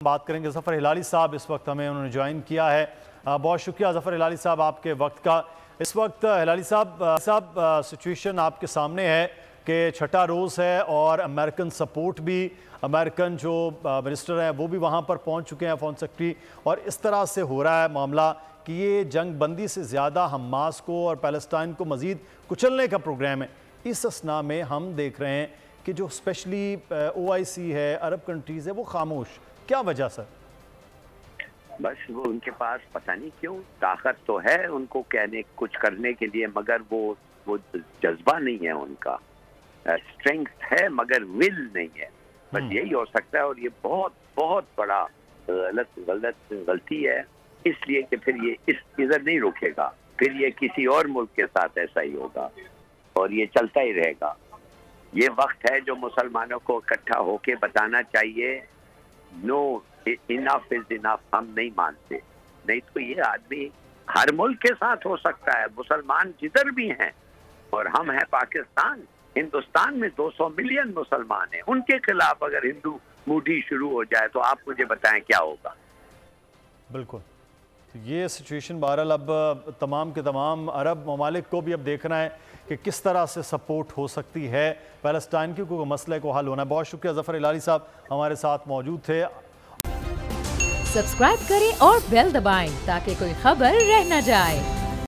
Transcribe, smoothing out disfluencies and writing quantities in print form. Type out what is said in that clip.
बात करेंगे ज़फ़र हिलाली साहब, इस वक्त हमें उन्होंने ज्वाइन किया है। बहुत शुक्रिया ज़फ़र हिलाली साहब आपके वक्त का। इस वक्त हिलाली साहब सिचुएशन आपके सामने है कि छठा रोज़ है और अमेरिकन सपोर्ट भी, अमेरिकन जो मिनिस्टर हैं वो भी वहाँ पर पहुँच चुके हैं, फॉरेन सेक्रेटरी, और इस तरह से हो रहा है मामला कि ये जंग बंदी से ज़्यादा हमास को और पैलेस्टाइन को मज़ीद कुचलने का प्रोग्राम है। इस असना में हम देख रहे हैं कि जो स्पेशली OIC है, अरब कंट्रीज़ है, वो खामोश। क्या वजह सर? बस वो उनके पास पता नहीं क्यों ताकत तो है उनको कहने कुछ करने के लिए, मगर वो जज्बा नहीं है उनका। स्ट्रेंथ है मगर विल नहीं है। बस यही हो सकता है, और ये बहुत बहुत बड़ा गलती है, इसलिए कि फिर ये इधर नहीं रुकेगा, फिर ये किसी और मुल्क के साथ ऐसा ही होगा और ये चलता ही रहेगा। ये वक्त है जो मुसलमानों को इकट्ठा होके बताना चाहिए, नो इनफ इज इनफ, हम नहीं मानते। नहीं तो ये आदमी हर मुल्क के साथ हो सकता है, मुसलमान जिधर भी हैं, और हम हैं पाकिस्तान, हिंदुस्तान में 200 मिलियन मुसलमान हैं, उनके खिलाफ अगर हिंदू मुठी शुरू हो जाए तो आप मुझे बताएं क्या होगा। बिल्कुल, तो ये सिचुएशन बहरहाल अब तमाम के तमाम अरब ममालिक को भी अब देखना है कि किस तरह से सपोर्ट हो सकती है पैलेस्टाइन की, क्योंकि मसले को हल होना है। बहुत शुक्रिया ज़फ़र हिलाली साहब हमारे साथ मौजूद थे। सब्सक्राइब करें और बेल दबाएं ताकि कोई खबर रह न जाए।